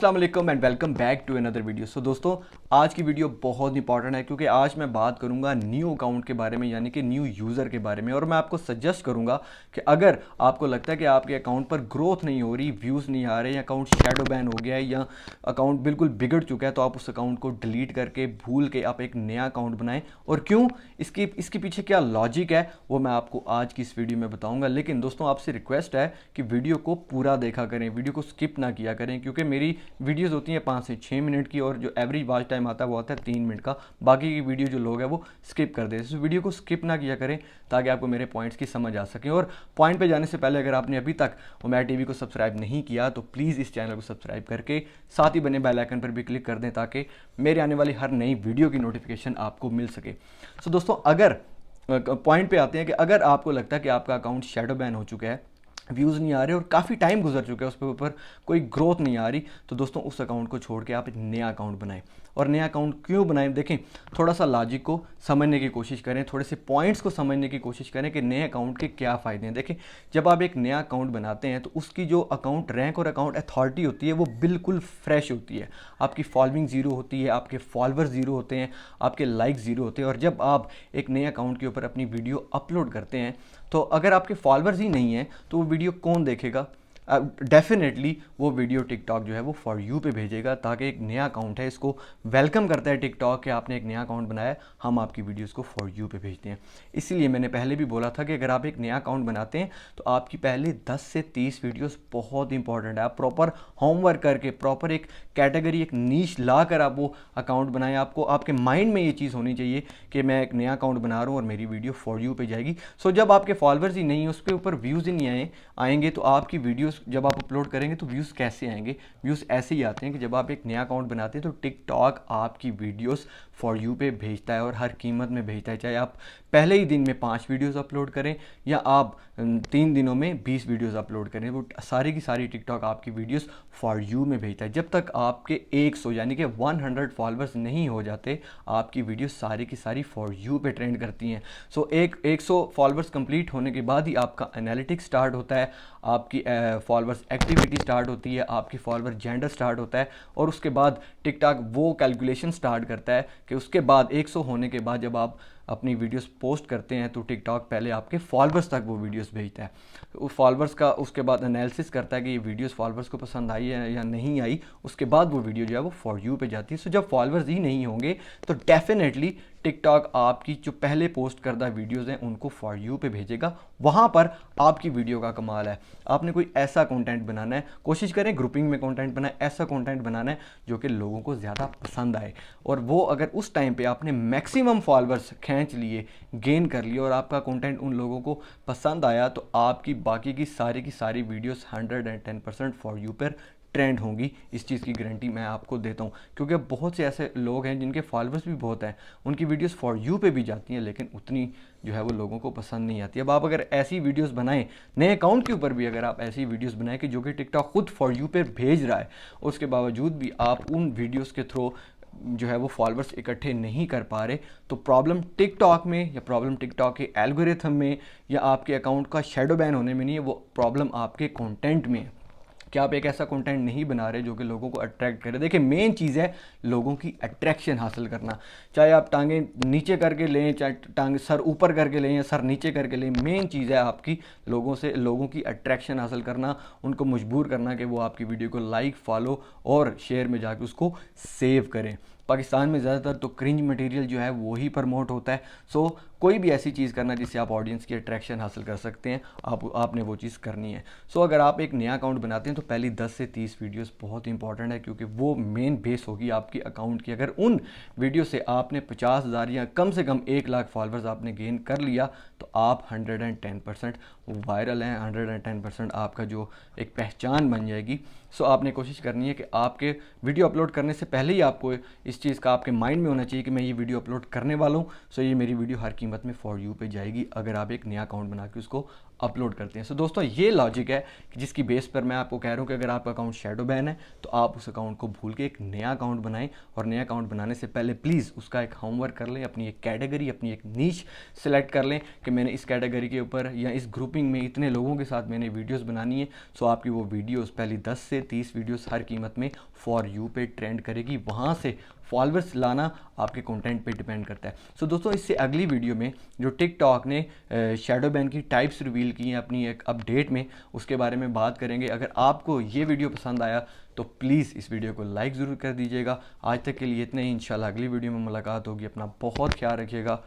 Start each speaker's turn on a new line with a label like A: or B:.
A: अस्सलाम वालेकुम and welcome back to another video. So दोस्तों, आज की वीडियो बहुत इंपॉर्टेंट है क्योंकि आज मैं बात करूंगा न्यू अकाउंट के बारे में, यानी कि न्यू यूज़र के बारे में। और मैं आपको सजेस्ट करूंगा कि अगर आपको लगता है कि आपके अकाउंट पर ग्रोथ नहीं हो रही, व्यूज़ नहीं आ रहे, या अकाउंट शैडो बैन हो गया है या अकाउंट बिल्कुल बिगड़ चुका है, तो आप उस अकाउंट को डिलीट करके भूल के आप एक नया अकाउंट बनाएं। और क्यों, इसके पीछे क्या लॉजिक है, वो मैं आपको आज की इस वीडियो में बताऊंगा। लेकिन दोस्तों, आपसे रिक्वेस्ट है कि वीडियो को पूरा देखा करें, वीडियो को स्किप ना किया करें, क्योंकि मेरी वीडियोस होती हैं 5 से 6 मिनट की और जो एवरेज वॉच टाइम आता है वो आता है 3 मिनट का। बाकी की वीडियो जो लोग हैं वो स्किप कर देते हैं। वीडियो को स्किप ना किया करें ताकि आपको मेरे पॉइंट्स की समझ आ सके। और पॉइंट पे जाने से पहले अगर आपने अभी तक उमैर टीवी को सब्सक्राइब नहीं किया तो प्लीज़ इस चैनल को सब्सक्राइब करके साथ ही बने बेल आइकन पर भी क्लिक कर दें ताकि मेरे आने वाली हर नई वीडियो की नोटिफिकेशन आपको मिल सके। सो दोस्तों, अगर पॉइंट पे आते हैं कि अगर आपको लगता है कि आपका अकाउंट शैडो बैन हो चुका है, व्यूज़ नहीं आ रहे और काफ़ी टाइम गुजर चुका है उस पर ऊपर कोई ग्रोथ नहीं आ रही, तो दोस्तों उस अकाउंट को छोड़ के आप एक नया अकाउंट बनाएं। और नया अकाउंट क्यों बनाएं, देखें, थोड़ा सा लॉजिक को समझने की कोशिश करें, थोड़े से पॉइंट्स को समझने की कोशिश करें कि नए अकाउंट के क्या फ़ायदे हैं। देखें, जब आप एक नया अकाउंट बनाते हैं तो उसकी जो अकाउंट रैंक और अकाउंट अथॉरिटी होती है वो बिल्कुल फ्रेश होती है। आपकी फॉलोइंग ज़ीरो होती है, आपके फॉलोअर्स ज़ीरो होते हैं, आपके लाइक ज़ीरो होते हैं। और जब आप एक नए अकाउंट के ऊपर अपनी वीडियो अपलोड करते हैं तो अगर आपके फॉलोअर्स ही नहीं हैं तो वो वीडियो कौन देखेगा? डेफिनेटली वो वीडियो टिकटॉक जो है वो फॉर यू पे भेजेगा, ताकि एक नया अकाउंट है, इसको वेलकम करता है टिकटॉक कि आपने एक नया अकाउंट बनाया, हम आपकी वीडियोस को फॉर यू पे भेजते हैं। इसीलिए मैंने पहले भी बोला था कि अगर आप एक नया अकाउंट बनाते हैं तो आपकी पहले 10 से 30 वीडियोस बहुत इंपॉर्टेंट है। आप प्रॉपर होमवर्क करके, प्रॉपर एक कैटेगरी, एक नीश ला कर आप वो अकाउंट बनाएं। आपको आपके माइंड में ये चीज़ होनी चाहिए कि मैं एक नया अकाउंट बना रहा हूँ और मेरी वीडियो फॉर यू पे जाएगी। सो जब आपके फॉलोअर्स ही नहीं है, उसके ऊपर व्यूज़ ही नहीं आएंगे तो आपकी वीडियोस जब आप अपलोड करेंगे तो व्यूज़ कैसे आएंगे? व्यूज़ ऐसे ही आते हैं कि जब आप एक नया अकाउंट बनाते हैं तो टिकटॉक आपकी वीडियोस फॉर यू पे भेजता है और हर कीमत में भेजता है। चाहे आप पहले ही दिन में 5 वीडियोस अपलोड करें या आप 3 दिनों में 20 वीडियोस अपलोड करें, वो सारी की सारी टिकटॉक आपकी वीडियोस फॉर यू में भेजता है। जब तक आपके 100 यानी कि 100 फॉलोअर्स नहीं हो जाते, आपकी वीडियो सारी की सारी फॉर यू पे ट्रेंड करती हैं। सो 100 फॉलोअर्स कंप्लीट होने के बाद ही आपका एनालिटिक्स स्टार्ट होता है, आपकी फॉलोअर्स एक्टिविटी स्टार्ट होती है, आपकी फॉलोअर जेंडर स्टार्ट होता है, और उसके बाद टिकटॉक वो कैलकुलेशन स्टार्ट करता है कि उसके बाद 100 होने के बाद जब आप अपनी वीडियोस पोस्ट करते हैं तो टिकटॉक पहले आपके फॉलोअर्स तक वो वीडियोस भेजता है। उस फॉलोअर्स का उसके बाद एनालिसिस करता है कि ये वीडियोस फॉलोअर्स को पसंद आई है या नहीं आई, उसके बाद वो वीडियो जो है वो फॉर यू पे जाती है। सो जब फॉलोअर्स ही नहीं होंगे तो डेफिनेटली टिकटॉक आपकी जो पहले पोस्ट करदा वीडियोस हैं उनको फॉर यू पे भेजेगा। वहाँ पर आपकी वीडियो का कमाल है। आपने कोई ऐसा कंटेंट बनाना है, कोशिश करें ग्रुपिंग में कंटेंट बनाए, ऐसा कंटेंट बनाना है जो कि लोगों को ज़्यादा पसंद आए। और वो अगर उस टाइम पे आपने मैक्सिमम फॉलोअर्स खींच लिए, गेन कर लिए और आपका कंटेंट उन लोगों को पसंद आया, तो आपकी बाकी की सारी वीडियोस 110% फॉर यू पर ट्रेंड होंगी। इस चीज़ की गारंटी मैं आपको देता हूँ, क्योंकि बहुत से ऐसे लोग हैं जिनके फॉलोअर्स भी बहुत हैं, उनकी वीडियोस फॉर यू पे भी जाती हैं लेकिन उतनी जो है वो लोगों को पसंद नहीं आती। अब आप अगर ऐसी वीडियोस बनाएं, नए अकाउंट के ऊपर भी अगर आप ऐसी वीडियोस बनाएं कि जो कि टिकटॉक खुद फॉर यू पे भेज रहा है, उसके बावजूद भी आप उन वीडियोस के थ्रू जो है वो फॉलोअर्स इकट्ठे नहीं कर पा रहे, तो प्रॉब्लम टिकटॉक में या प्रॉब्लम टिकटॉक के एल्गोरिथम में या आपके अकाउंट का शैडो बैन होने में नहीं है, वो प्रॉब्लम आपके कंटेंट में है कि आप एक ऐसा कंटेंट नहीं बना रहे जो कि लोगों को अट्रैक्ट करे। देखिए, मेन चीज़ है लोगों की अट्रैक्शन हासिल करना। चाहे आप टांगें नीचे करके लें, चाहे टांग सर ऊपर करके लें या सर नीचे करके लें, मेन चीज़ है आपकी लोगों की अट्रैक्शन हासिल करना, उनको मजबूर करना कि वो आपकी वीडियो को लाइक, फॉलो और शेयर में जाके उसको सेव करें। पाकिस्तान में ज़्यादातर तो क्रिंज मटेरियल जो है वो ही प्रमोट होता है। सो कोई भी ऐसी चीज़ करना जिससे आप ऑडियंस की अट्रैक्शन हासिल कर सकते हैं, आपने वो चीज़ करनी है। सो अगर आप एक नया अकाउंट बनाते हैं तो पहली 10 से 30 वीडियोस बहुत इंपॉर्टेंट है, क्योंकि वो मेन बेस होगी आपकी अकाउंट की। अगर उन वीडियो से आपने 50,000 या कम से कम 1 लाख फॉलोअर्स आपने गेन कर लिया तो आप 110% वायरल हैं, 110% आपका जो एक पहचान बन जाएगी। सो आपने कोशिश करनी है कि आपके वीडियो अपलोड करने से पहले ही आपको इस चीज़ का आपके माइंड में होना चाहिए कि मैं ये वीडियो अपलोड करने वाला हूँ, सो ये मेरी वीडियो हर कीमत में फॉर यू पे जाएगी अगर आप एक नया अकाउंट बना के उसको अपलोड करते हैं। सो दोस्तों, ये लॉजिक है कि जिसकी बेस पर मैं आपको कह रहा हूँ कि अगर आपका अकाउंट शैडो बैन है तो आप उस अकाउंट को भूल के एक नया अकाउंट बनाएं। और नया अकाउंट बनाने से पहले प्लीज़ उसका एक होमवर्क कर लें, अपनी एक कैटेगरी, अपनी एक नीश सेलेक्ट कर लें कि मैंने इस कैटेगरी के ऊपर या इस ग्रुपिंग में इतने लोगों के साथ मैंने वीडियोज़ बनानी है। सो आपकी वो वीडियोज़ पहली 10 से 30 वीडियोज़ हर कीमत में फॉर यू पे ट्रेंड करेगी, वहाँ से फॉलोअर्स लाना आपके कंटेंट पे डिपेंड करता है। सो दोस्तों, इससे अगली वीडियो में जो टिकटॉक ने शैडो बैन की टाइप्स रिवील की हैं अपनी एक अपडेट में, उसके बारे में बात करेंगे। अगर आपको ये वीडियो पसंद आया तो प्लीज़ इस वीडियो को लाइक ज़रूर कर दीजिएगा। आज तक के लिए इतने ही, इंशाल्लाह अगली वीडियो में मुलाकात होगी। अपना बहुत ख्याल रखिएगा।